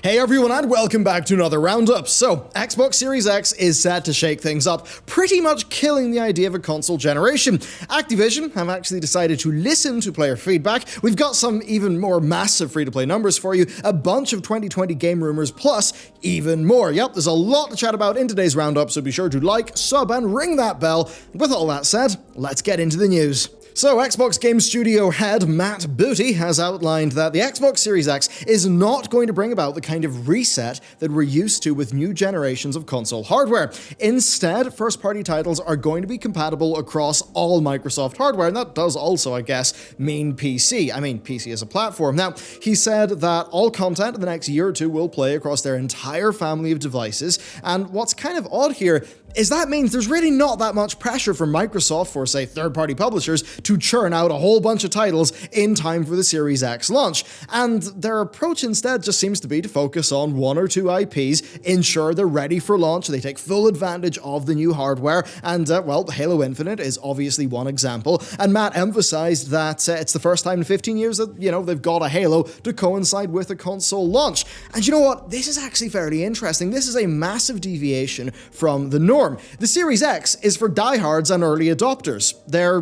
Hey everyone, and welcome back to another roundup. So, Xbox Series X is set to shake things up, pretty much killing the idea of a console generation. Activision have actually decided to listen to player feedback. We've got some even more massive free-to-play numbers for you, a bunch of 2020 game rumors, plus even more. Yep, there's a lot to chat about in today's roundup, so be sure to like, sub, and ring that bell. With all that said, let's get into the news. So, Xbox Game Studio head Matt Booty has outlined that the Xbox Series X is not going to bring about the kind of reset that we're used to with new generations of console hardware. Instead, first-party titles are going to be compatible across all Microsoft hardware, and that does also, I guess, mean PC. I mean, PC as a platform. Now, he said that all content in the next year or two will play across their entire family of devices, and what's kind of odd here is that means there's really not that much pressure from Microsoft for, say, third-party publishers to churn out a whole bunch of titles in time for the Series X launch. And their approach instead just seems to be to focus on one or two IPs, ensure they're ready for launch, they take full advantage of the new hardware, and, well, Halo Infinite is obviously one example. And Matt emphasized that it's the first time in 15 years that, they've got a Halo to coincide with a console launch. And you know what? This is actually fairly interesting. This is a massive deviation from the norm. The Series X is for diehards and early adopters. They're,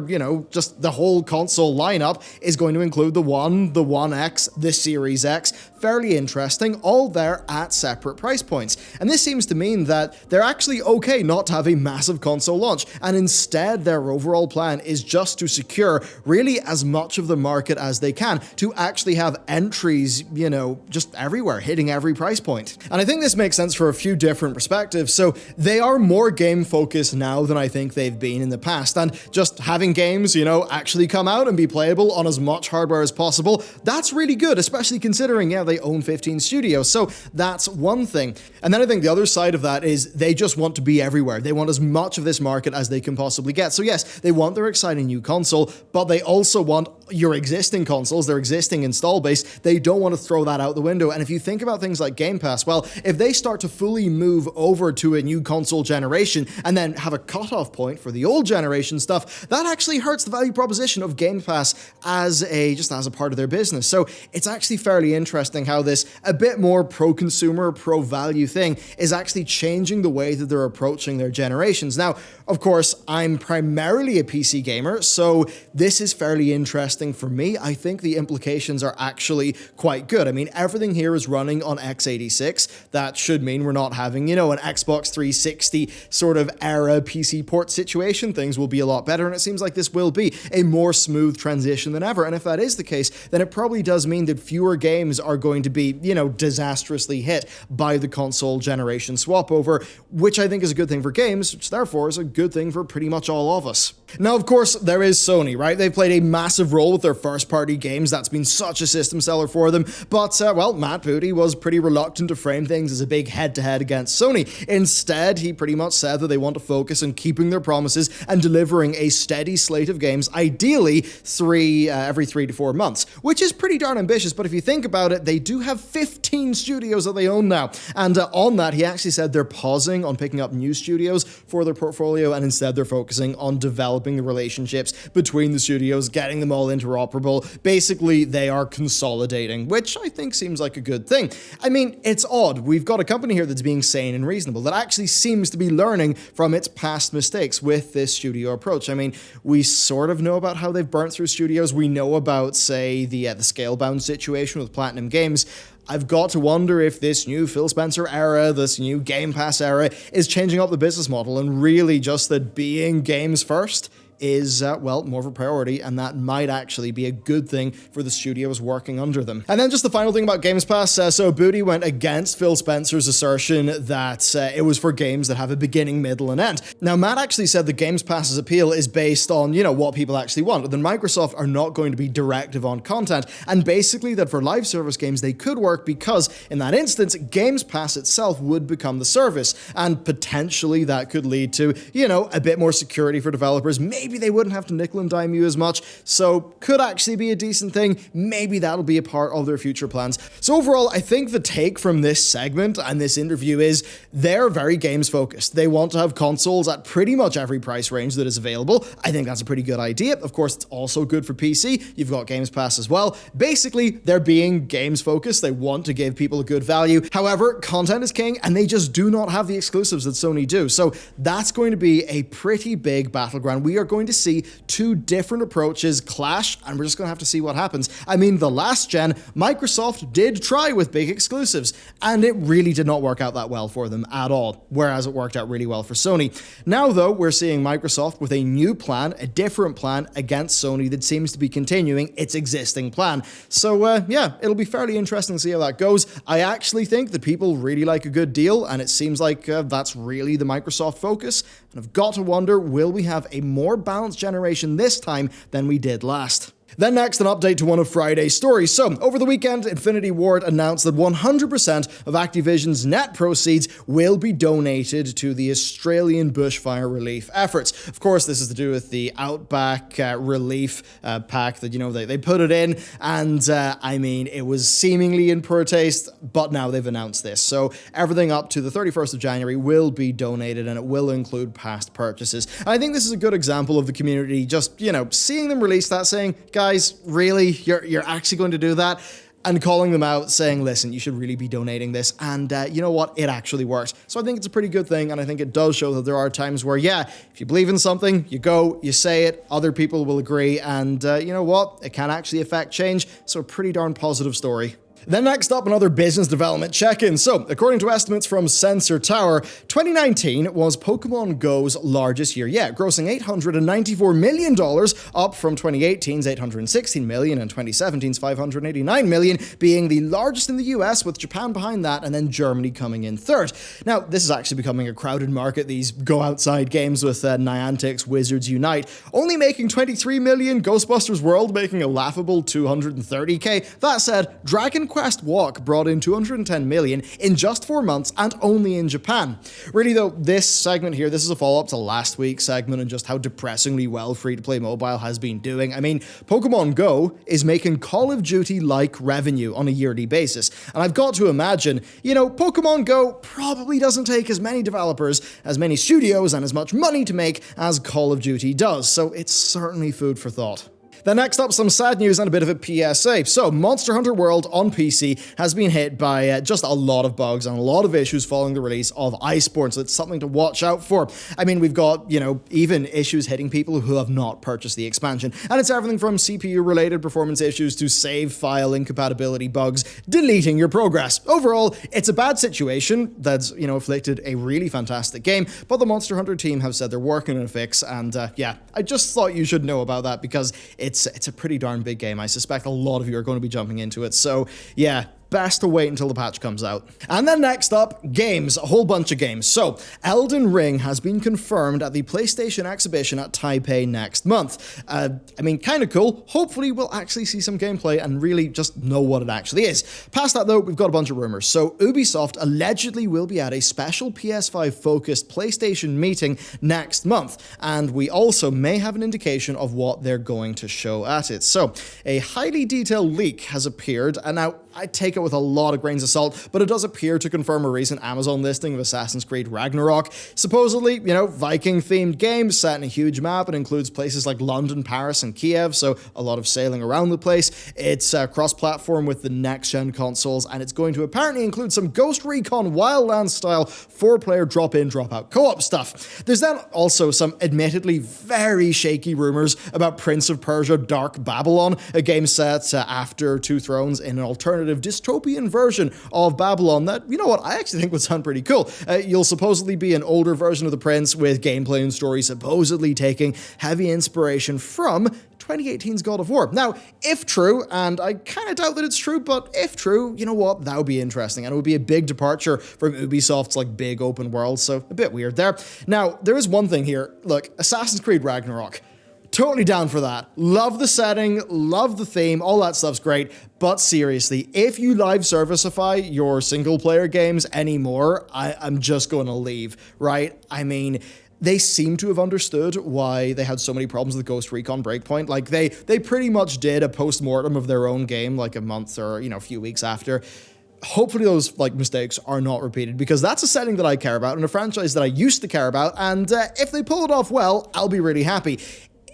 just the whole console lineup is going to include the One, the One X, the Series X. Fairly interesting, all there at separate price points. And this seems to mean that they're actually okay not to have a massive console launch, and instead their overall plan is just to secure really as much of the market as they can, to actually have entries, just everywhere, hitting every price point. And I think this makes sense for a few different perspectives. So they are more game focused now than I think they've been in the past, and just having games, actually come out and be playable on as much hardware as possible, that's really good, especially considering, they own 15 studios, so that's one thing. And then I think the other side of that is they just want to be everywhere. They want as much of this market as they can possibly get. So yes, they want their exciting new console, but they also want your existing consoles, their existing install base. They don't want to throw that out the window. And if you think about things like Game Pass, well, if they start to fully move over to a new console generation and then have a cutoff point for the old generation stuff, that actually hurts the value proposition of Game Pass as a part of their business. So it's actually fairly interesting how this a bit more pro-consumer, pro-value thing is actually changing the way that they're approaching their generations. Now, of course, I'm primarily a PC gamer, so this is fairly interesting for me. I think the implications are actually quite good. I mean, everything here is running on x86. That should mean we're not having, an Xbox 360 sort of era PC port situation. Things will be a lot better, and it seems like this will be a more smooth transition than ever. And if that is the case, then it probably does mean that fewer games are going to be, disastrously hit by the console generation swap over, which I think is a good thing for games, which therefore is a good thing for pretty much all of us. Now, of course, there is Sony, right? They've played a massive role with their first-party games. That's been such a system seller for them. But, Matt Booty was pretty reluctant to frame things as a big head-to-head against Sony. Instead, he pretty much said that they want to focus on keeping their promises and delivering a steady slate of games, ideally every 3 to 4 months, which is pretty darn ambitious. But if you think about it, they do have 15 studios that they own now. And on that, he actually said they're pausing on picking up new studios for their portfolio, and instead they're focusing on developing the relationships between the studios, getting them all interoperable. Basically, they are consolidating, which I think seems like a good thing. I mean, it's odd. We've got a company here that's being sane and reasonable, that actually seems to be learning from its past mistakes with this studio approach. I mean, we sort of know about how they've burnt through studios. We know about, say, the Scalebound situation with Platinum Games. I've got to wonder if this new Phil Spencer era, this new Game Pass era, is changing up the business model, and really just that being games first is, more of a priority, and that might actually be a good thing for the studios working under them. And then just the final thing about Games Pass, so Booty went against Phil Spencer's assertion that it was for games that have a beginning, middle, and end. Now, Matt actually said the Games Pass's appeal is based on, what people actually want. Then Microsoft are not going to be directive on content, and basically that for live service games, they could work because, in that instance, Games Pass itself would become the service, and potentially that could lead to, a bit more security for developers, maybe maybe they wouldn't have to nickel and dime you as much, so could actually be a decent thing. Maybe that'll be a part of their future plans. So overall, I think the take from this segment and this interview is they're very games focused. They want to have consoles at pretty much every price range that is available. I think that's a pretty good idea. Of course, it's also good for PC. You've got Games Pass as well. Basically, they're being games focused. They want to give people a good value. However, content is king, and they just do not have the exclusives that Sony do. So that's going to be a pretty big battleground. We are going to see two different approaches clash, and we're just going to have to see what happens. I mean, the last gen, Microsoft did try with big exclusives, and it really did not work out that well for them at all, whereas it worked out really well for Sony. Now, though, we're seeing Microsoft with a new plan, a different plan against Sony that seems to be continuing its existing plan. So, yeah, it'll be fairly interesting to see how that goes. I actually think that people really like a good deal, and it seems like that's really the Microsoft focus. And I've got to wonder, will we have a more balanced generation this time than we did last? Then next, an update to one of Friday's stories. So, over the weekend, Infinity Ward announced that 100% of Activision's net proceeds will be donated to the Australian bushfire relief efforts. Of course, this is to do with the Outback relief pack that, they put it in, and I mean, it was seemingly in poor taste, but now they've announced this. So, everything up to the 31st of January will be donated, and it will include past purchases. I think this is a good example of the community just, seeing them release that, saying, guys, really? You're actually going to do that? And calling them out, saying, listen, you should really be donating this. And you know what? It actually works. So I think it's a pretty good thing. And I think it does show that there are times where, yeah, if you believe in something, you go, you say it, other people will agree. And you know what? It can actually affect change. So a pretty darn positive story. Then next up, another business development check-in. So, according to estimates from Sensor Tower, 2019 was Pokemon Go's largest year yet, grossing $894 million, up from 2018's $816 million and 2017's $589 million, being the largest in the US, with Japan behind that, and then Germany coming in third. Now, this is actually becoming a crowded market, these go-outside games with Niantic's Wizards Unite, only making $23 million, Ghostbusters World making a laughable $230K. That said, Dragon Quest Walk brought in $210 million in just 4 months, and only in Japan. Really though, this segment here, this is a follow-up to last week's segment and just how depressingly well free-to-play mobile has been doing. I mean, Pokemon Go is making Call of Duty-like revenue on a yearly basis, and I've got to imagine, Pokemon Go probably doesn't take as many developers, as many studios, and as much money to make as Call of Duty does, so it's certainly food for thought. Then next up, some sad news and a bit of a PSA. So, Monster Hunter World on PC has been hit by just a lot of bugs and a lot of issues following the release of Iceborne, so it's something to watch out for. I mean, we've got, even issues hitting people who have not purchased the expansion, and it's everything from CPU-related performance issues to save file incompatibility bugs, deleting your progress. Overall, it's a bad situation that's, afflicted a really fantastic game, but the Monster Hunter team have said they're working on a fix, and yeah, I just thought you should know about that because it's a pretty darn big game. I suspect a lot of you are going to be jumping into it. So yeah, best to wait until the patch comes out. And then next up, games, a whole bunch of games. So, Elden Ring has been confirmed at the PlayStation exhibition at Taipei next month. I mean, kind of cool. Hopefully we'll actually see some gameplay and really just know what it actually is. Past that though, we've got a bunch of rumors. So, Ubisoft allegedly will be at a special PS5-focused PlayStation meeting next month, and we also may have an indication of what they're going to show at it. So, a highly detailed leak has appeared, and now I take it with a lot of grains of salt, but it does appear to confirm a recent Amazon listing of Assassin's Creed Ragnarok. Supposedly, Viking-themed game set in a huge map. It includes places like London, Paris, and Kiev, so a lot of sailing around the place. It's cross-platform with the next-gen consoles, and it's going to apparently include some Ghost Recon Wildlands-style 4-player drop-in, drop-out co-op stuff. There's then also some admittedly very shaky rumors about Prince of Persia Dark Babylon, a game set after Two Thrones in an alternative dystopian version of Babylon that, I actually think would sound pretty cool. You'll supposedly be an older version of the prince with gameplay and story supposedly taking heavy inspiration from 2018's God of War. Now, if true, and I kind of doubt that it's true, but if true, that would be interesting, and it would be a big departure from Ubisoft's big open world, so a bit weird there. Now, there is one thing here. Look, Assassin's Creed Ragnarok. Totally down for that. Love the setting, love the theme, all that stuff's great. But seriously, if you live serviceify your single player games anymore, I'm just going to leave, right? I mean, they seem to have understood why they had so many problems with Ghost Recon Breakpoint. Like, they pretty much did a post-mortem of their own game, like a month or, a few weeks after. Hopefully those mistakes are not repeated, because that's a setting that I care about and a franchise that I used to care about, and if they pull it off well, I'll be really happy.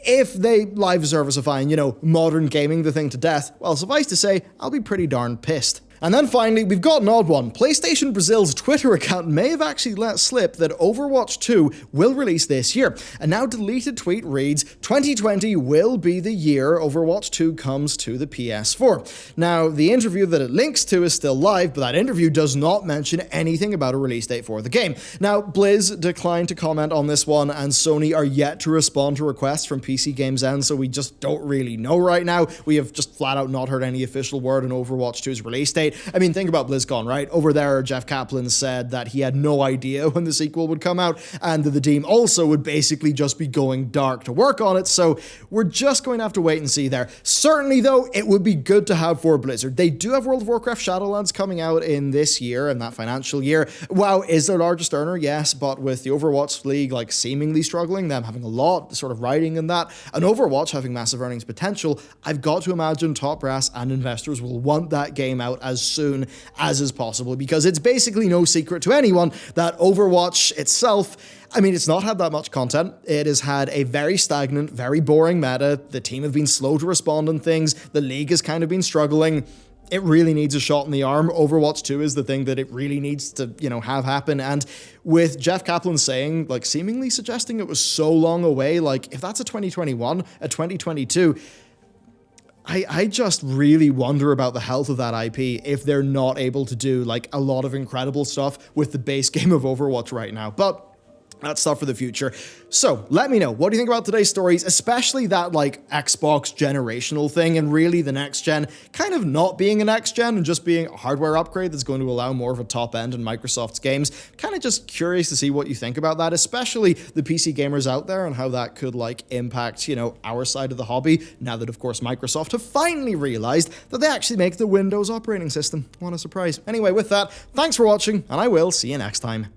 If they live serviceifying, modern gaming the thing to death, well, suffice to say, I'll be pretty darn pissed. And then finally, we've got an odd one. PlayStation Brazil's Twitter account may have actually let slip that Overwatch 2 will release this year. A now deleted tweet reads, 2020 will be the year Overwatch 2 comes to the PS4. Now, the interview that it links to is still live, but that interview does not mention anything about a release date for the game. Now, Blizz declined to comment on this one, and Sony are yet to respond to requests from PC Games End, so we just don't really know right now. We have just flat out not heard any official word on Overwatch 2's release date. I mean, think about BlizzCon, right? Over there, Jeff Kaplan said that he had no idea when the sequel would come out, and that the team also would basically just be going dark to work on it, so we're just going to have to wait and see there. Certainly, though, it would be good to have for Blizzard. They do have World of Warcraft Shadowlands coming out in this year, in that financial year. WoW is their largest earner, yes, but with the Overwatch League, seemingly struggling, them having a lot sort of riding in that, and Overwatch having massive earnings potential, I've got to imagine top brass and investors will want that game out as soon as is possible, because it's basically no secret to anyone that Overwatch itself, I mean, it's not had that much content. It has had a very stagnant, very boring meta. The team have been slow to respond on things. The league has kind of been struggling. It really needs a shot in the arm. Overwatch 2 is the thing that it really needs to, have happen. And with Jeff Kaplan saying, seemingly suggesting it was so long away, if that's a 2021, a 2022, I just really wonder about the health of that IP if they're not able to do a lot of incredible stuff with the base game of Overwatch right now. But that's stuff for the future. So let me know, what do you think about today's stories, especially that Xbox generational thing, and really the next gen kind of not being a next gen and just being a hardware upgrade that's going to allow more of a top end in Microsoft's games. Kind of just curious to see what you think about that, especially the PC gamers out there, and how that could impact, our side of the hobby, now that of course Microsoft have finally realized that they actually make the Windows operating system. What a surprise. Anyway, with that, thanks for watching, and I will see you next time.